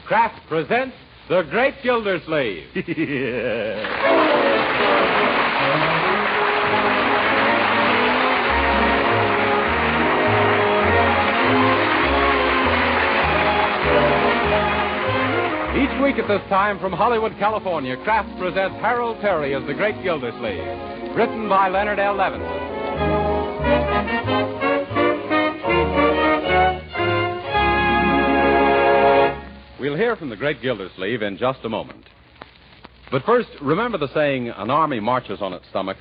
Kraft presents The Great Gildersleeve. Each week at this time from Hollywood, California, Kraft presents Harold Terry as The Great Gildersleeve, written by Leonard L. Levinson. We'll hear from the Great Gildersleeve in just a moment. But first, remember the saying, an army marches on its stomach?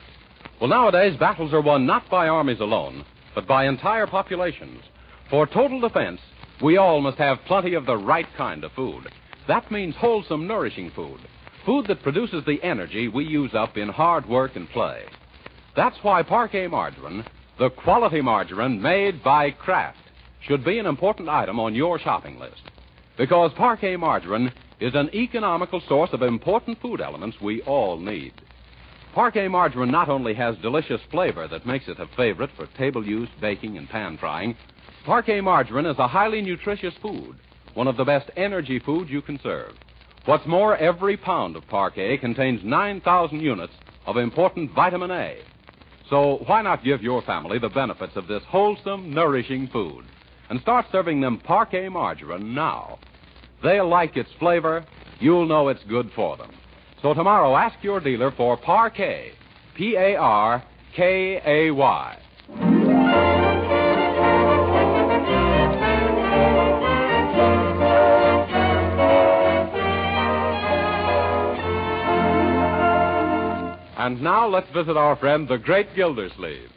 Well, nowadays, battles are won not by armies alone, but by entire populations. For total defense, we all must have plenty of the right kind of food. That means wholesome, nourishing food. Food that produces the energy we use up in hard work and play. That's why Parquet margarine, the quality margarine made by Kraft, should be an important item on your shopping list. Because Parquet margarine is an economical source of important food elements we all need. Parquet margarine not only has delicious flavor that makes it a favorite for table use, baking, and pan frying, Parquet margarine is a highly nutritious food, one of the best energy foods you can serve. What's more, every pound of Parquet contains 9,000 units of important vitamin A. So why not give your family the benefits of this wholesome, nourishing food and start serving them Parquet margarine now? They'll like its flavor. You'll know it's good for them. So tomorrow, ask your dealer for Parquet, Parkay. And now let's visit our friend, the Great Gildersleeve.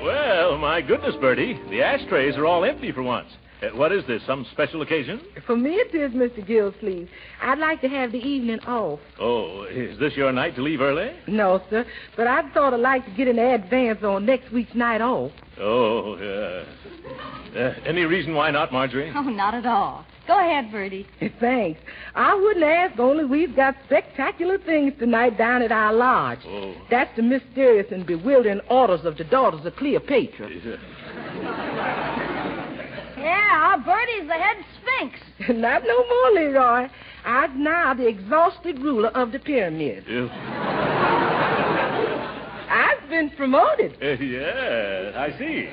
Well, my goodness, Bertie, the ashtrays are all empty for once. What is this, some special occasion? For me it is, Mr. Gildersleeve. I'd like to have the evening off. Oh, is this your night to leave early? No, sir, but I'd sort of like to get an advance on next week's night off. Oh, any reason why not, Marjorie? Oh, not at all. Go ahead, Bertie. Thanks. I wouldn't ask, only we've got spectacular things tonight down at our lodge. Oh. That's the mysterious and bewildering orders of the daughters of Cleopatra. Yeah, Bertie's the head sphinx. Not no more, Leroy. I'm now the exhausted ruler of the pyramid. I've been promoted. Yeah, I see.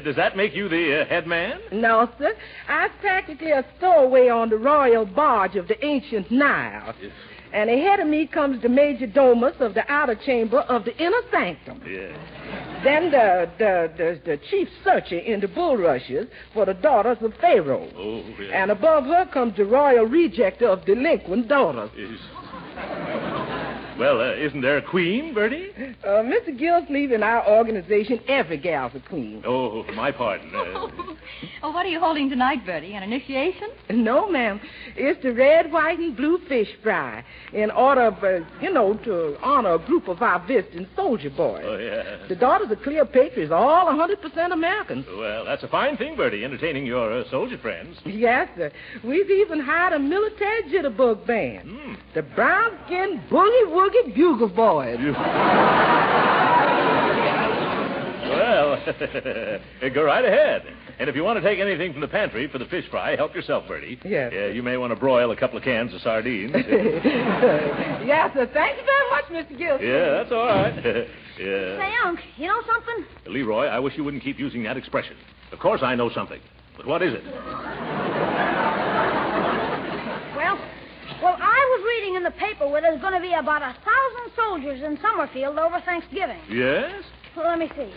Does that make you the head man? No, sir. I'm practically a stowaway on the royal barge of the ancient Nile. Yes. And ahead of me comes the major domus of the outer chamber of the inner sanctum. Yeah. Then the chief searcher in the bulrushes for the daughters of Pharaoh. Oh, yeah. And above her comes the royal rejecter of delinquent daughters. Yes. Well, isn't there a queen, Bertie? Mr. Gildersleeve, in our organization, every gal's a queen. Oh, my pardon. Oh, what are you holding tonight, Bertie? An initiation? No, ma'am. It's the red, white, and blue fish fry in order of, to honor a group of our visiting soldier boys. Oh, yeah. The daughters of Cleopatra is all 100% Americans. Well, that's a fine thing, Bertie, entertaining your soldier friends. Yes, sir. We've even hired a military jitterbug band. The brown-skinned boogie-woogie bugle boys. Well, go right ahead. And if you want to take anything from the pantry for the fish fry, help yourself, Bertie. Yes. You may want to broil a couple of cans of sardines. Yes, sir. Thank you very much, Mr. Gildersleeve. Yeah, that's all right. Yeah. Say, Unc, you know something? Leroy, I wish you wouldn't keep using that expression. Of course I know something. But what is it? Well, I was reading in the paper where there's going to be about 1,000 soldiers in Summerfield over Thanksgiving. Yes? Well, let me see.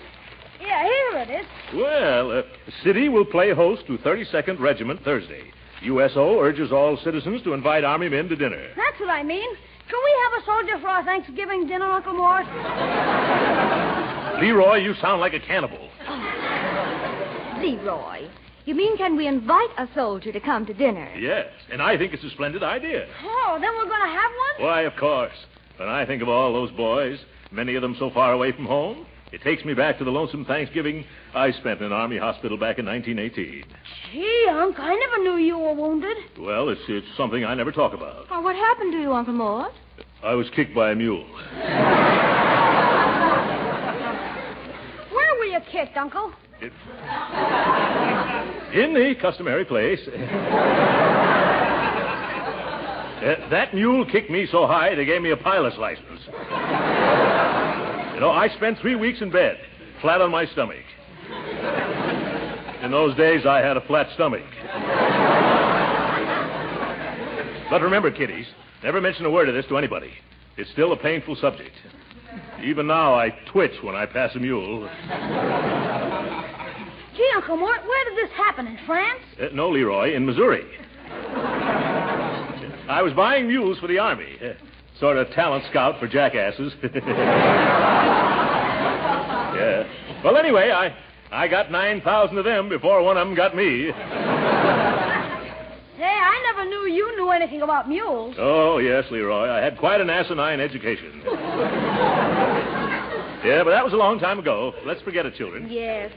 Yeah, here it is. Well, the city will play host to 32nd Regiment Thursday. USO urges all citizens to invite Army men to dinner. That's what I mean. Can we have a soldier for our Thanksgiving dinner, Uncle Morris? Leroy, you sound like a cannibal. Leroy, you mean can we invite a soldier to come to dinner? Yes, and I think it's a splendid idea. Oh, then we're going to have one? Why, of course. When I think of all those boys, many of them so far away from home, it takes me back to the lonesome Thanksgiving I spent in an Army hospital back in 1918. Gee, Unc, I never knew you were wounded. Well, it's something I never talk about. Oh, what happened to you, Uncle Mort? I was kicked by a mule. kicked, Uncle? In the customary place. That mule kicked me so high they gave me a pilot's license. You know, I spent 3 weeks in bed, flat on my stomach. In those days, I had a flat stomach. But remember, kiddies, never mention a word of this to anybody. It's still a painful subject. Even now, I twitch when I pass a mule. Gee, Uncle Mort, where did this happen? In France? No, Leroy, in Missouri. I was buying mules for the Army. Sort of talent scout for jackasses. Yeah. Well, anyway, I got 9,000 of them before one of them got me. Say, I never knew you knew anything about mules. Oh, yes, Leroy. I had quite an asinine education. Yeah, but that was a long time ago. Let's forget it, children. Yes.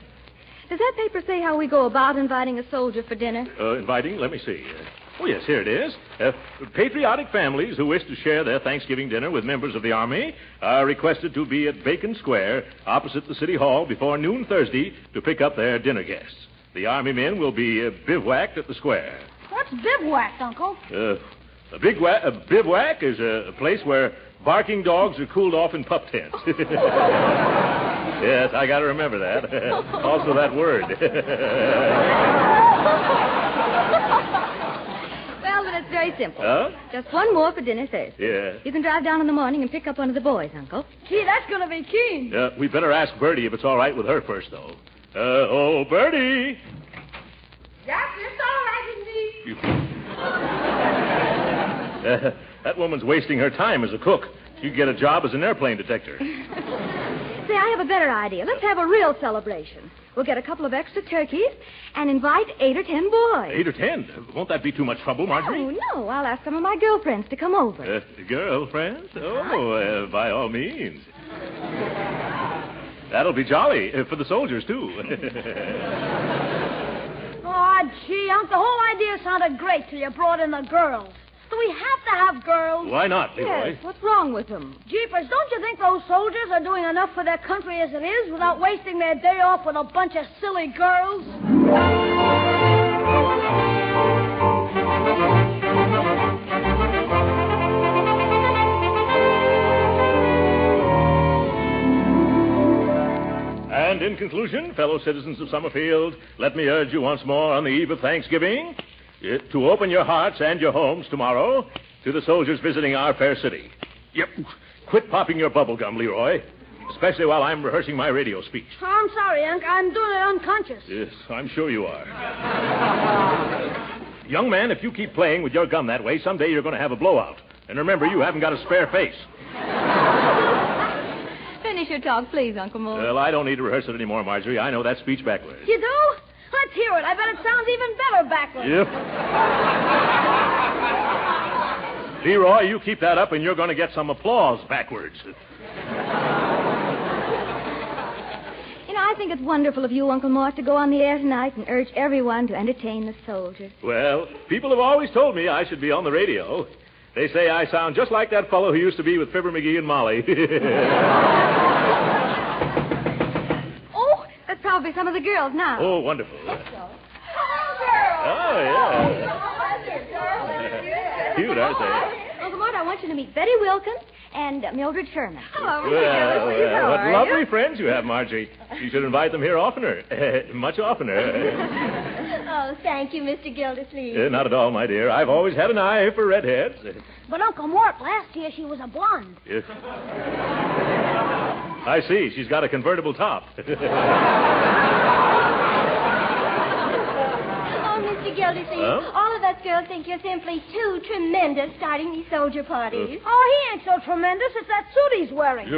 Does that paper say how we go about inviting a soldier for dinner? Inviting? Let me see. Oh, yes, here it is. Patriotic families who wish to share their Thanksgiving dinner with members of the Army are requested to be at Bacon Square, opposite the City Hall, before noon Thursday to pick up their dinner guests. The Army men will be bivouacked at the square. What's bivouacked, Uncle? A bivouac is a place where barking dogs are cooled off in pup tents. Yes, I got to remember that. Also that word. Well, but it's very simple. Huh? Just one more for dinner Thursday. Yeah. You can drive down in the morning and pick up one of the boys, Uncle. Gee, that's going to be keen. We better ask Bertie if it's all right with her first, though. Oh, Bertie. Yes, it's all right with me. That woman's wasting her time as a cook. She'd get a job as an airplane detector. Say, I have a better idea. Let's have a real celebration. We'll get a couple of extra turkeys and invite 8 or 10 boys. 8 or 10? Won't that be too much trouble, Marjorie? Oh, no. I'll ask some of my girlfriends to come over. Girlfriends? Oh, by all means. That'll be jolly for the soldiers, too. Oh, gee, Unc, the whole idea sounded great till you brought in the girls. Do we have to have girls? Why not, Leroy? Yes, what's wrong with them? Jeepers, don't you think those soldiers are doing enough for their country as it is without wasting their day off with a bunch of silly girls? And in conclusion, fellow citizens of Summerfield, let me urge you once more on the eve of Thanksgiving to open your hearts and your homes tomorrow to the soldiers visiting our fair city. Yep. Quit popping your bubble gum, Leroy, especially while I'm rehearsing my radio speech. Oh, I'm sorry, Unc. I'm doing it unconscious. Yes, I'm sure you are. Young man, if you keep playing with your gum that way, someday you're going to have a blowout. And remember, you haven't got a spare face. Finish your talk, please, Uncle Mort. Well, I don't need to rehearse it anymore, Marjorie. I know that speech backwards. You do? Let's hear it. I bet it sounds even better backwards. Yep. Leroy, you keep that up and you're going to get some applause backwards. You know, I think it's wonderful of you, Uncle Mort, to go on the air tonight and urge everyone to entertain the soldiers. Well, people have always told me I should be on the radio. They say I sound just like that fellow who used to be with Fibber McGee and Molly. Oh, that's probably some of the girls now. Oh, wonderful. Let's go. Oh, yeah. Cute, aren't they? Uncle Mort, I want you to meet Betty Wilkins and Mildred Sherman. Hello, Mr. Well, Gildersleeve. How what are lovely you? friends you have, Marjorie. You should invite them here oftener. Much oftener. Oh, thank you, Mr. Gildersleeve. Not at all, my dear. I've always had an eye for redheads. But Uncle Mort, last year she was a blonde. Yes. I see. She's got a convertible top. Oh, Mr. Gildersleeve, Huh? all of us girls think you're simply too tremendous starting these soldier parties. Oh, he ain't so tremendous. It's that suit he's wearing.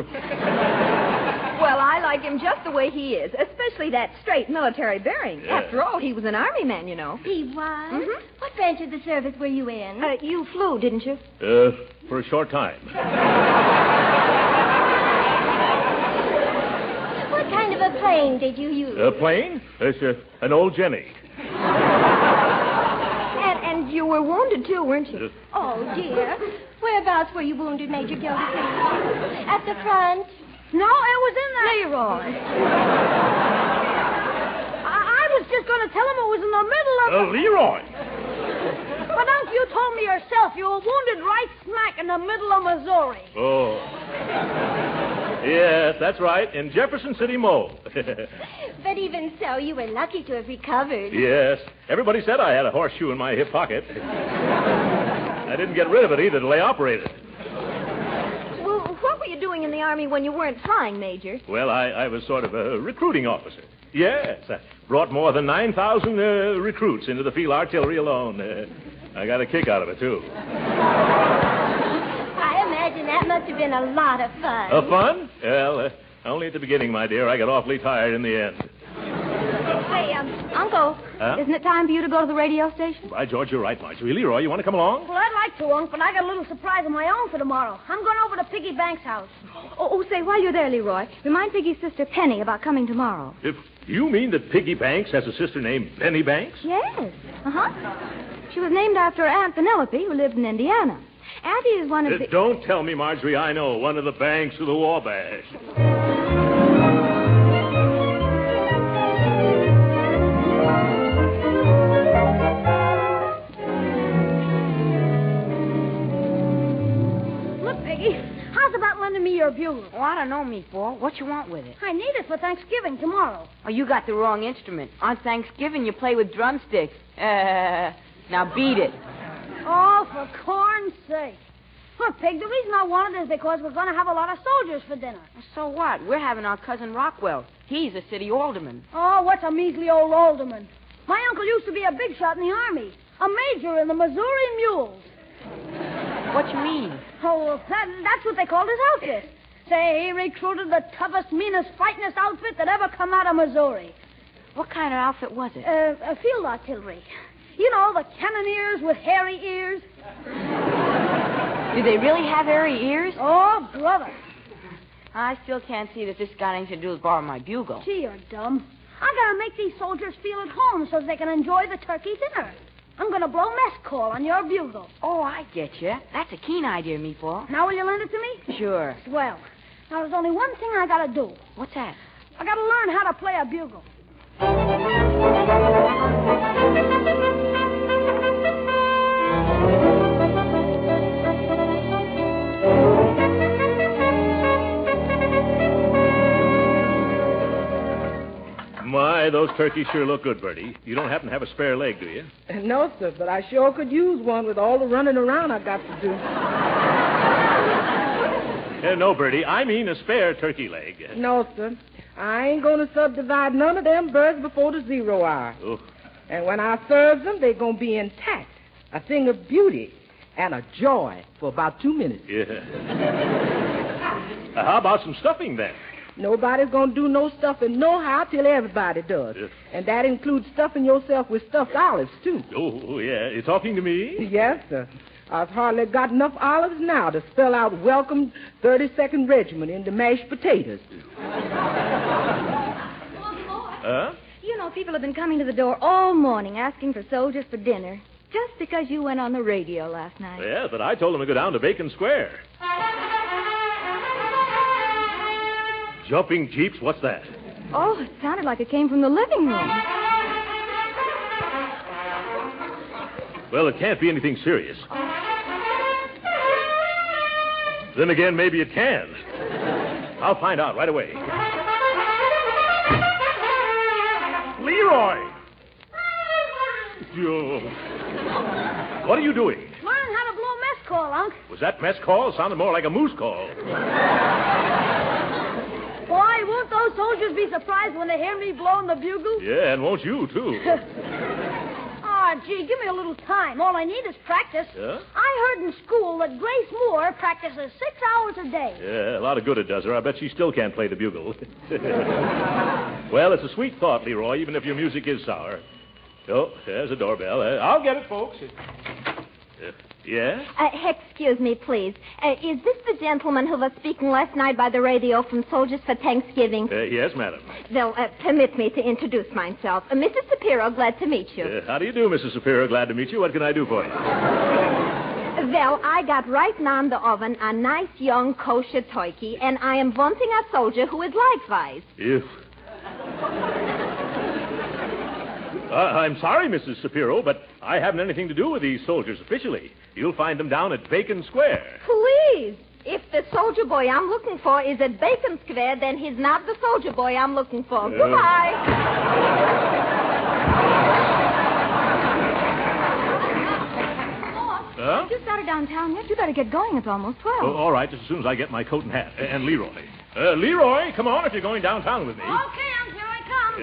Well, I like him just the way he is, especially that straight military bearing. Yeah. After all, he was an army man, you know. He was? Mhm. What branch of the service were you in? You flew, didn't you? For a short time. What kind of a plane did you use? A plane? It's an old Jenny. And you were wounded, too, weren't you? Oh, dear. Whereabouts were you wounded, Major Gildersleeve? At the front? No, it was in that. Leroy. going to tell him it was in the middle of... Leroy! But, Unc, you told me yourself you were wounded right smack in the middle of Missouri. Oh. Yes, that's right, in Jefferson City, Mo. But even so, you were lucky to have recovered. Yes. Everybody said I had a horseshoe in my hip pocket. I didn't get rid of it either till they operated. Well, what were you doing in the Army when you weren't flying, Major? Well, I was sort of a recruiting officer. Yes, I brought more than 9,000 recruits into the field artillery alone. I got a kick out of it, too. I imagine that must have been a lot of fun. Fun? Well, only at the beginning, my dear. I got awfully tired in the end. Say, Uncle, isn't it time for you to go to the radio station? By George, you're right, Marjorie. Leroy, you want to come along? Well, I'd like to, Unc, but I got a little surprise of my own for tomorrow. I'm going over to Piggy Banks' house. Say, while you're there, Leroy, remind Piggy's sister Penny about coming tomorrow. If you mean that Piggy Banks has a sister named Penny Banks? Yes. She was named after her Aunt Penelope, who lived in Indiana. Auntie is one of the... Don't tell me, Marjorie, I know. One of the banks of the Wabash. Lending me your bugle. Oh, I don't know, Meatball. What you want with it? I need it for Thanksgiving tomorrow. Oh, you got the wrong instrument. On Thanksgiving, you play with drumsticks. Now beat it. Oh, for corn's sake. Look, Pig, the reason I wanted it is because we're going to have a lot of soldiers for dinner. So what? We're having our cousin Rockwell. He's a city alderman. Oh, what's a measly old alderman? My uncle used to be a big shot in the Army. A major in the Missouri Mules. What you mean? Oh, that's what they called his outfit. Say, he recruited the toughest, meanest, fightingest outfit that ever come out of Missouri. What kind of outfit was it? A field artillery. You know, the cannoneers with hairy ears. Do they really have hairy ears? Oh, brother. I still can't see that this got anything to do with borrowing my bugle. Gee, you're dumb. I gotta make these soldiers feel at home so they can enjoy the turkey dinner. I'm going to blow mess call on your bugle. Oh, I get you. That's a keen idea, Meatball. Now will you lend it to me? Sure. Well, now there's only one thing I got to do. What's that? I got to learn how to play a bugle. My, those turkeys sure look good, Bertie. You don't happen to have a spare leg, do you? No, sir, but I sure could use one with all the running around I got to do. No, Bertie, I mean a spare turkey leg. No, sir. I ain't going to subdivide none of them birds before the 0 hour. Oh. And when I serve them, they're going to be intact. A thing of beauty and a joy for about 2 minutes. Yeah. How about some stuffing, then? Nobody's going to do no stuffing nohow till everybody does. Yes. And that includes stuffing yourself with stuffed olives, too. Oh, yeah. You talking to me? Yes, sir. I've hardly got enough olives now to spell out welcome 32nd Regiment into mashed potatoes. Huh? You know, people have been coming to the door all morning asking for soldiers for dinner just because you went on the radio last night. Yeah, but I told them to go down to Bacon Square. Jumping jeeps? What's that? Oh, it sounded like it came from the living room. Well, it can't be anything serious. Then again, maybe it can. I'll find out right away. Leroy! Joe. What are you doing? Learn how to blow mess call, Unc. Was that mess call? It sounded more like a moose call. Boy, won't those soldiers be surprised when they hear me blowing the bugle? Yeah, and won't you, too? Oh, gee, give me a little time. All I need is practice. Yeah? I heard in school that Grace Moore practices 6 hours a day. Yeah, a lot of good it does her. I bet she still can't play the bugle. Well, it's a sweet thought, Leroy, even if your music is sour. Oh, there's a doorbell. I'll get it, folks. Yeah? Excuse me, please. Is this the gentleman who was speaking last night by the radio from Soldiers for Thanksgiving? Yes, madam. Well, permit me to introduce myself. Mrs. Shapiro, glad to meet you. How do you do, Mrs. Shapiro? Glad to meet you. What can I do for you? Well, I got right now in the oven a nice young kosher turkey, and I am wanting a soldier who is likewise. If... I'm sorry, Mrs. Shapiro, but I haven't anything to do with these soldiers officially. You'll find them down at Bacon Square. Please. If the soldier boy I'm looking for is at Bacon Square, then he's not the soldier boy I'm looking for. Goodbye. Huh? You started downtown yet? You better get going. It's almost 12. Oh, all right, just as soon as I get my coat and hat. And Leroy. Leroy, come on if you're going downtown with me. Okay, here I come.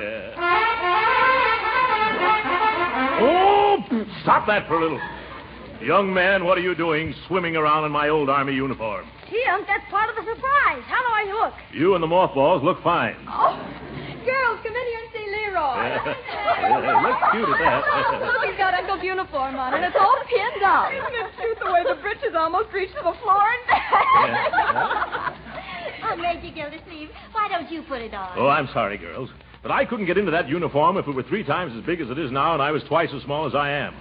Oh, stop that for a little. Young man, what are you doing swimming around in my old Army uniform? Gee, Unc, that's part of the surprise. How do I look? You and the mothballs look fine. Oh, girls, come in here and see Leroy. Looks cute at that. Look, he's got Uncle's uniform on, and it's all pinned up. Isn't it cute the way the breeches almost reach to the floor and back? Oh, Major Gildersleeve, why don't you put it on? Oh, I'm sorry, girls. But I couldn't get into that uniform if it were 3 times as big as it is now and I was twice as small as I am.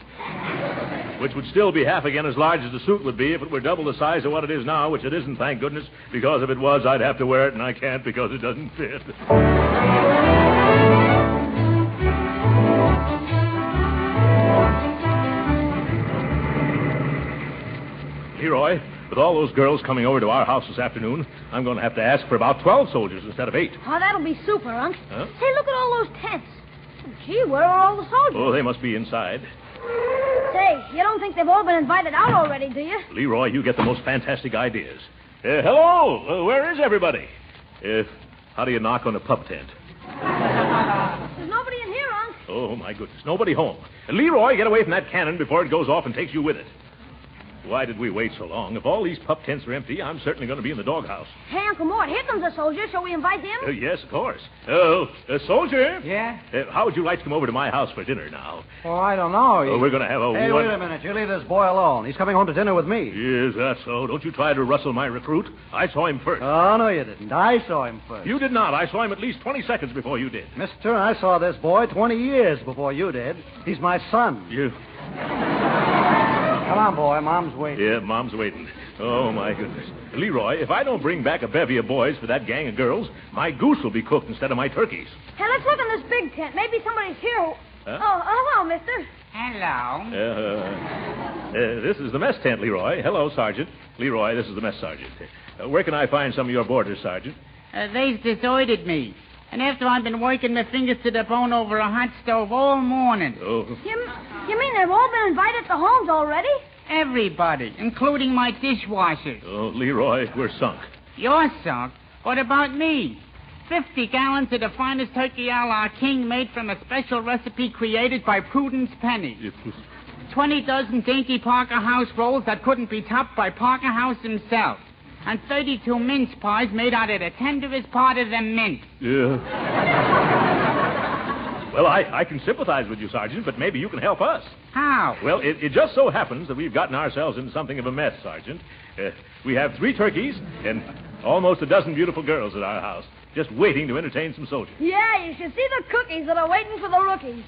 Which would still be half again as large as the suit would be if it were double the size of what it is now, which it isn't, thank goodness, because if it was, I'd have to wear it, and I can't because it doesn't fit. Leroy, with all those girls coming over to our house this afternoon, I'm going to have to ask for about 12 soldiers instead of 8. Oh, that'll be super, Unc. Huh? Say, look at all those tents. Gee, where are all the soldiers? Oh, they must be inside. Say, you don't think they've all been invited out already, do you? Leroy, you get the most fantastic ideas. Hello, where is everybody? How do you knock on a pup tent? There's nobody in here, Unc. Oh, my goodness, nobody home. Leroy, get away from that cannon before it goes off and takes you with it. Why did we wait so long? If all these pup tents are empty, I'm certainly going to be in the doghouse. Hey, Uncle Mort, here comes a soldier. Shall we invite him? Yes, of course. Soldier? Yeah? How would you like to come over to my house for dinner now? Oh, I don't know. We're going to have a... Hey, wait a minute. You leave this boy alone. He's coming home to dinner with me. Yes, that's so. Don't you try to rustle my recruit. I saw him first. Oh, no, you didn't. I saw him first. You did not. I saw him at least 20 seconds before you did. Mister, I saw this boy 20 years before you did. He's my son. You... Come on, boy. Mom's waiting. Yeah, Mom's waiting. Oh, my goodness. Leroy, if I don't bring back a bevy of boys for that gang of girls, my goose will be cooked instead of my turkeys. Hey, let's look in this big tent. Maybe somebody's here. Huh? Oh, hello, mister. Hello. This is the mess tent, Leroy. Hello, Sergeant. Leroy, this is the mess sergeant. Where can I find some of your boarders, Sergeant? They've deserted me. And after I've been working my fingers to the bone over a hot stove all morning. Oh. You mean they've all been invited to homes already? Everybody, including my dishwashers. Oh, Leroy, we're sunk. You're sunk? What about me? 50 gallons of the finest turkey a la king made from a special recipe created by Prudence Penny. 20 dozen dainty Parker House rolls that couldn't be topped by Parker House himself. And 32 mince pies made out of the tenderest part of the mint. Yeah. Well, I can sympathize with you, Sergeant, but maybe you can help us. How? Well, it just so happens that we've gotten ourselves into something of a mess, Sergeant. We have 3 turkeys and almost a dozen beautiful girls at our house, just waiting to entertain some soldiers. Yeah, you should see the cookies that are waiting for the rookies.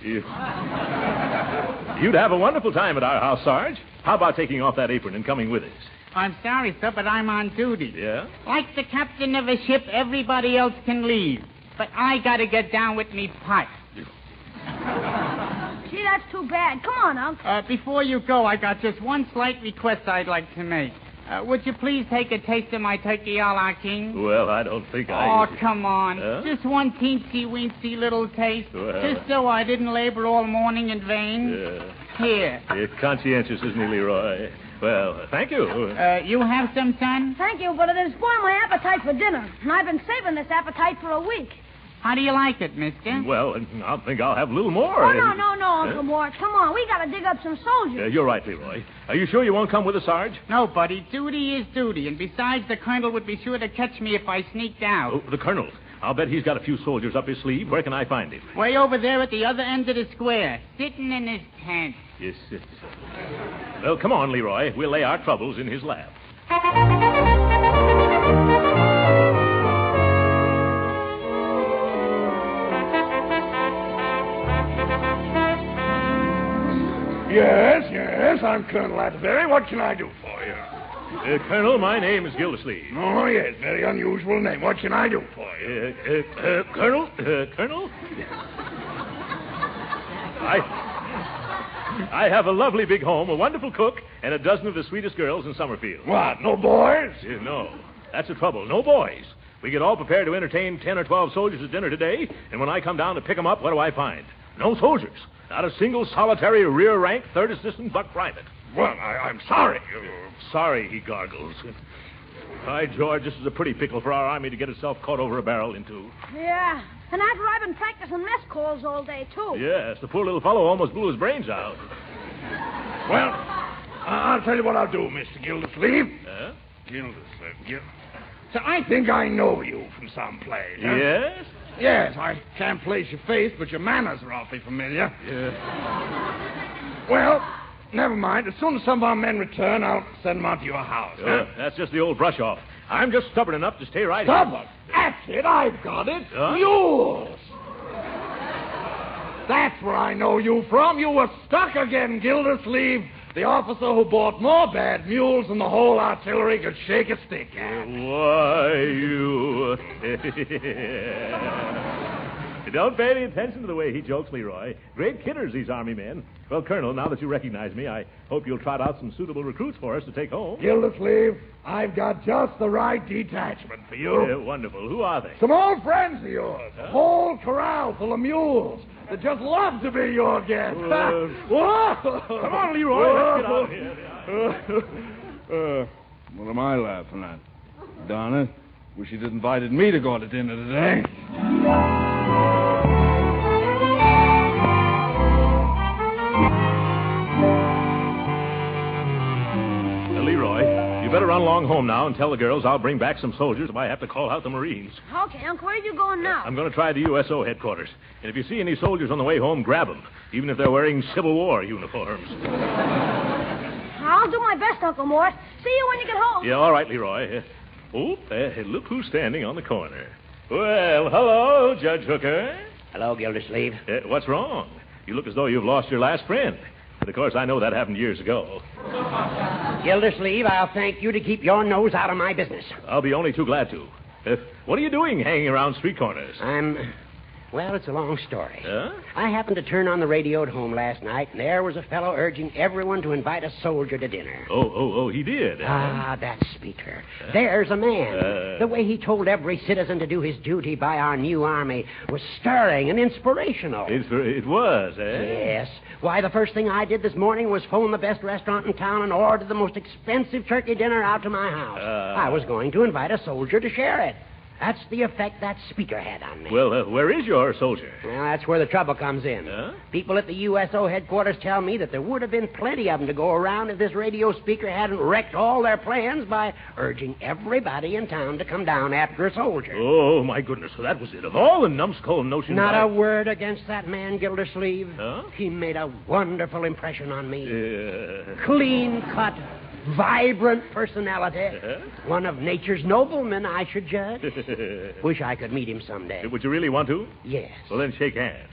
You'd have a wonderful time at our house, Sarge. How about taking off that apron and coming with us? I'm sorry, sir, but I'm on duty. Yeah? Like the captain of a ship, everybody else can leave. But I gotta get down with me pipe. Gee, that's too bad. Come on, Unc. Before you go, I got just one slight request I'd like to make. Would you please take a taste of my turkey a la king? Well, I don't think I... Oh, come on. Huh? Just one teensy-weensy little taste. Well... Just so I didn't labor all morning in vain. Here. Conscientious, isn't he, Leroy? Well, thank you. You have some, son? Thank you, but it has spoiled my appetite for dinner. And I've been saving this appetite for a week. How do you like it, mister? Well, I think I'll have a little more. Oh, no, Uncle Mort. Come on, we gotta dig up some soldiers. You're right, Leroy. Are you sure you won't come with us, Sarge? No, buddy. Duty is duty. And besides, the colonel would be sure to catch me if I sneaked out. Oh, the colonel. I'll bet he's got a few soldiers up his sleeve. Where can I find him? Way over there at the other end of the square, sitting in his tent. Yes. Well, come on, Leroy. We'll lay our troubles in his lap. Yes, I'm Colonel Atterbury. What can I do for you? Colonel, my name is Gildersleeve. Oh, yes, very unusual name. What can I do for you? Colonel? I have a lovely big home, a wonderful cook, and a dozen of the sweetest girls in Summerfield. What, no boys? No. That's the trouble. No boys. We get all prepared to entertain 10 or 12 soldiers at dinner today, and when I come down to pick them up, what do I find? No soldiers. Not a single solitary rear rank, third assistant, buck private. Well, I'm sorry. Sorry, he gargles. By George, this is a pretty pickle for our army to get itself caught over a barrel into. Yeah, and after I've been practicing mess calls all day, too. Yes, the poor little fellow almost blew his brains out. Well, I'll tell you what I'll do, Mr. Gildersleeve. Gildersleeve. So I think I know you from someplace. Huh? Yes? Yes, I can't place your face, but your manners are awfully familiar. Yeah. Well, never mind. As soon as some of our men return, I'll send them out to your house. Huh? That's just the old brush-off. I'm just stubborn enough to stay right Stubborn? here. That's it. I've got it. Huh? Mules. That's where I know you from. You were stuck again, Gildersleeve. The officer who bought more bad mules than the whole artillery could shake a stick at. Why, you... Don't pay any attention to the way he jokes, Leroy. Great kidders, these Army men. Well, Colonel, now that you recognize me, I hope you'll trot out some suitable recruits for us to take home. Gildersleeve, I've got just the right detachment for you. Yeah, wonderful. Who are they? Some old friends of yours. A whole corral full of mules that just love to be your guests. Whoa! Come on, Leroy. Let's get out of here. What am I laughing at? Donna, wish you'd invited me to go to dinner today. Leroy, you better run along home now and tell the girls I'll bring back some soldiers if I have to call out the Marines. Okay, Uncle, where are you going now? I'm going to try the USO headquarters. And if you see any soldiers on the way home, grab them, even if they're wearing Civil War uniforms. I'll do my best, Uncle Mort. See you when you get home. Yeah, all right, Leroy. Look who's standing on the corner. Well, hello, Judge Hooker. Hello, Gildersleeve. What's wrong? You look as though you've lost your last friend. But, of course, I know that happened years ago. Gildersleeve, I'll thank you to keep your nose out of my business. I'll be only too glad to. What are you doing hanging around street corners? Well, it's a long story. Huh? I happened to turn on the radio at home last night, and there was a fellow urging everyone to invite a soldier to dinner. Oh, he did. That speaker. There's a man. The way he told every citizen to do his duty by our new army was stirring and inspirational. It was, eh? Yes. Why, the first thing I did this morning was phone the best restaurant in town and order the most expensive turkey dinner out to my house. I was going to invite a soldier to share it. That's the effect that speaker had on me. Well, where is your soldier? Well, that's where the trouble comes in. Huh? People at the USO headquarters tell me that there would have been plenty of them to go around if this radio speaker hadn't wrecked all their plans by urging everybody in town to come down after a soldier. Oh, my goodness, so that was it. Of all the numbskull notions... Not a word against that man, Gildersleeve. Huh? He made a wonderful impression on me. Clean-cut, vibrant personality. One of nature's noblemen, I should judge. Wish I could meet him someday. Would you really want to? Yes. Well, then shake hands.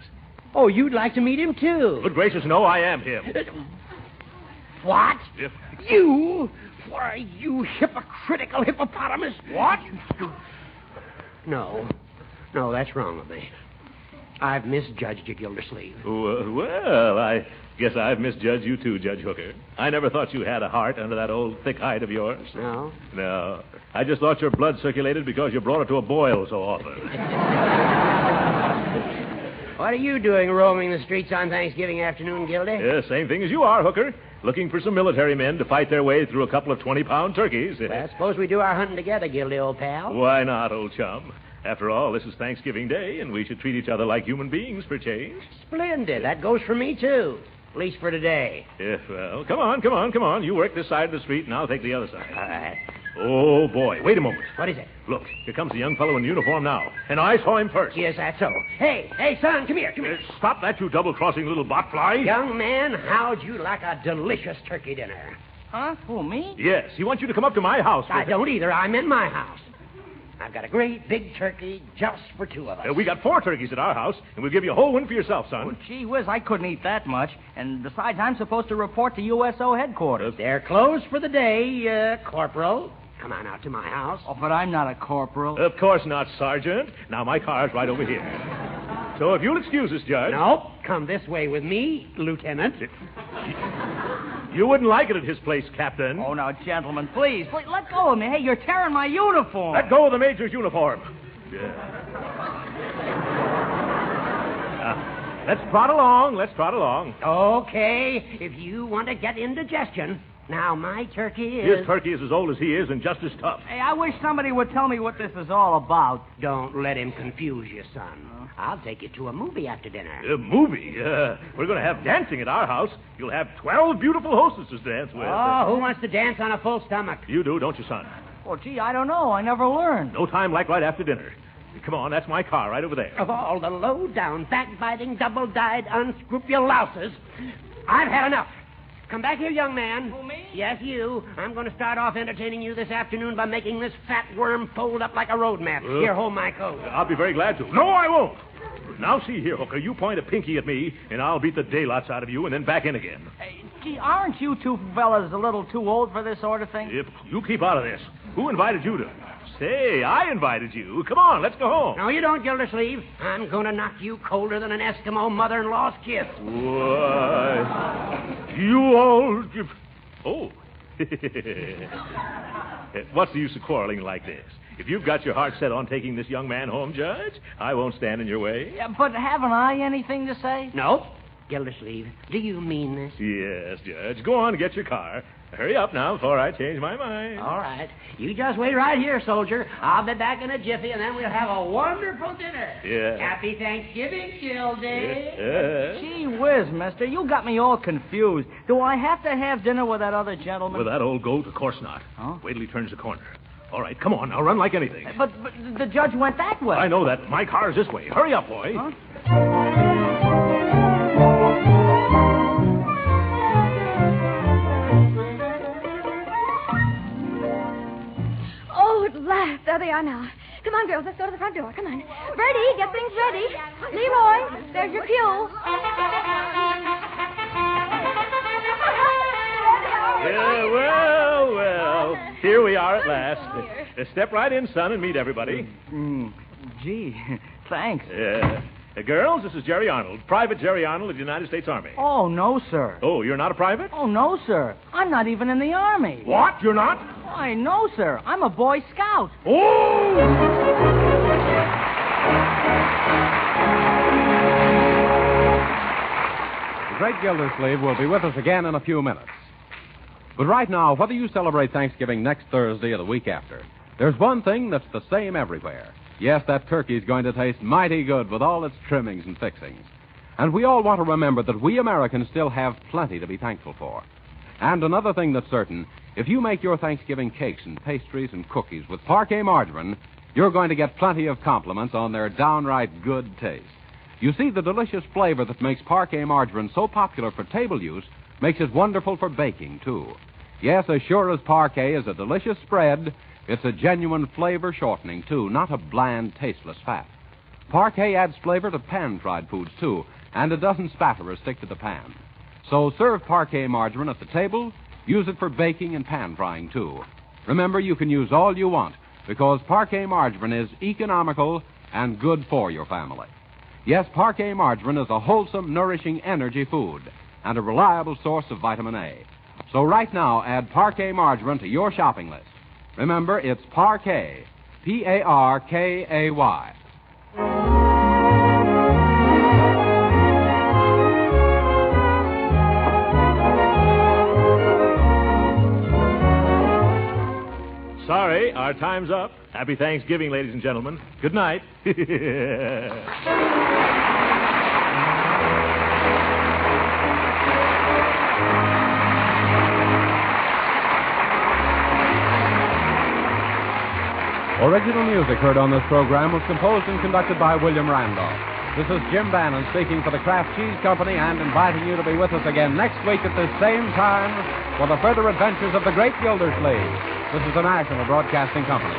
Oh, you'd like to meet him, too? Good gracious, no, I am him. What? Yep. You? Why, you hypocritical hippopotamus. What? No, that's wrong of me. I've misjudged you, Gildersleeve. Well, I guess I've misjudged you too, Judge Hooker. I never thought you had a heart under that old thick hide of yours. No? No. I just thought your blood circulated because you brought it to a boil so often. What are you doing roaming the streets on Thanksgiving afternoon, Gildy? Yeah, same thing as you are, Hooker. Looking for some military men to fight their way through a couple of 20-pound turkeys. Well, suppose we do our hunting together, Gildy, old pal. Why not, old chum? After all, this is Thanksgiving Day, and we should treat each other like human beings for change. Splendid. That goes for me, too. At least for today. Yeah, well, come on. You work this side of the street, and I'll take the other side. All right. Oh, boy. Wait a moment. What is it? Look, here comes the young fellow in uniform now. And I saw him first. Yes, that's so. Hey, son, come here. Stop that, you double-crossing little botfly. Young man, how'd you like a delicious turkey dinner? Huh? Who, me? Yes, he wants you to come up to my house. I don't either. I'm in my house. I've got a great big turkey just for two of us. We got 4 turkeys at our house, and we'll give you a whole one for yourself, son. Well, gee whiz, I couldn't eat that much. And besides, I'm supposed to report to USO headquarters. They're closed for the day, Corporal. Come on out to my house. Oh, but I'm not a corporal. Of course not, Sergeant. Now, my car's right over here. So if you'll excuse us, Judge. Nope. Come this way with me, Lieutenant. You wouldn't like it at his place, Captain. Oh, now, gentlemen, please, let go of me. Hey, you're tearing my uniform. Let go of the major's uniform. Let's trot along. Okay, if you want to get indigestion. Now, my turkey is... His turkey is as old as he is and just as tough. Hey, I wish somebody would tell me what this is all about. Don't let him confuse you, son. I'll take you to a movie after dinner. A movie? We're going to have dancing at our house. You'll have 12 beautiful hostesses to dance with. Oh, who wants to dance on a full stomach? You do, don't you, son? Well, gee, I don't know. I never learned. No time like right after dinner. Come on, that's my car right over there. Of all the low-down, backbiting, double-dyed, unscrupulous louses, I've had enough. Come back here, young man. Who, me? Yes, you. I'm going to start off entertaining you this afternoon by making this fat worm fold up like a road map. Here, hold my coat. I'll be very glad to. No, I won't. Now, see here, Hooker. You point a pinky at me, and I'll beat the daylights out of you and then back in again. Hey, gee, aren't you two fellas a little too old for this sort of thing? If you keep out of this. Who invited you to... Say, I invited you. Come on, let's go home. No, you don't, Gildersleeve. I'm going to knock you colder than an Eskimo mother-in-law's kiss. Why, you old... Oh. What's the use of quarreling like this? If you've got your heart set on taking this young man home, Judge, I won't stand in your way. Yeah, but haven't I anything to say? Nope. Gildersleeve, do you mean this? Yes, Judge. Go on and get your car. Hurry up now before I change my mind. All right. You just wait right here, soldier. I'll be back in a jiffy, and then we'll have a wonderful dinner. Yeah. Happy Thanksgiving, Gildy. Yeah. Gee whiz, mister. You got me all confused. Do I have to have dinner with that other gentleman? With that old goat? Of course not. Huh? Wait till he turns the corner. All right, come on now. Run like anything. But the judge went that way. I know that. My car's this way. Hurry up, boy. Huh? There they are now. Come on, girls, let's go to the front door. Come on. Bertie, get things ready. Leroy, there's your cue. Yeah, well. Here we are at last. Step right in, son, and meet everybody. Gee, thanks. Girls, this is Jerry Arnold, Private Jerry Arnold of the United States Army. Oh, no, sir. Oh, you're not a private? Oh, no, sir. I'm not even in the Army. What? You're not? Why, no, sir. I'm a Boy Scout. Oh! The great Gildersleeve will be with us again in a few minutes. But right now, whether you celebrate Thanksgiving next Thursday or the week after, there's one thing that's the same everywhere. Yes, that turkey's going to taste mighty good with all its trimmings and fixings. And we all want to remember that we Americans still have plenty to be thankful for. And another thing that's certain, if you make your Thanksgiving cakes and pastries and cookies with Parquet margarine, you're going to get plenty of compliments on their downright good taste. You see, the delicious flavor that makes Parquet margarine so popular for table use makes it wonderful for baking, too. Yes, as sure as Parquet is a delicious spread, it's a genuine flavor shortening, too, not a bland, tasteless fat. Parquet adds flavor to pan-fried foods, too, and it doesn't spatter or stick to the pan. So serve Parquet margarine at the table, use it for baking and pan-frying, too. Remember, you can use all you want, because Parquet margarine is economical and good for your family. Yes, Parquet margarine is a wholesome, nourishing energy food and a reliable source of vitamin A. So right now, add Parquet margarine to your shopping list. Remember, it's Parquet, P-A-R-K-A-Y. Sorry, our time's up. Happy Thanksgiving, ladies and gentlemen. Good night. Original music heard on this program was composed and conducted by William Randolph. This is Jim Bannon speaking for the Kraft Cheese Company and inviting you to be with us again next week at this same time for the further adventures of the great Gildersleeve. This is the National Broadcasting Company.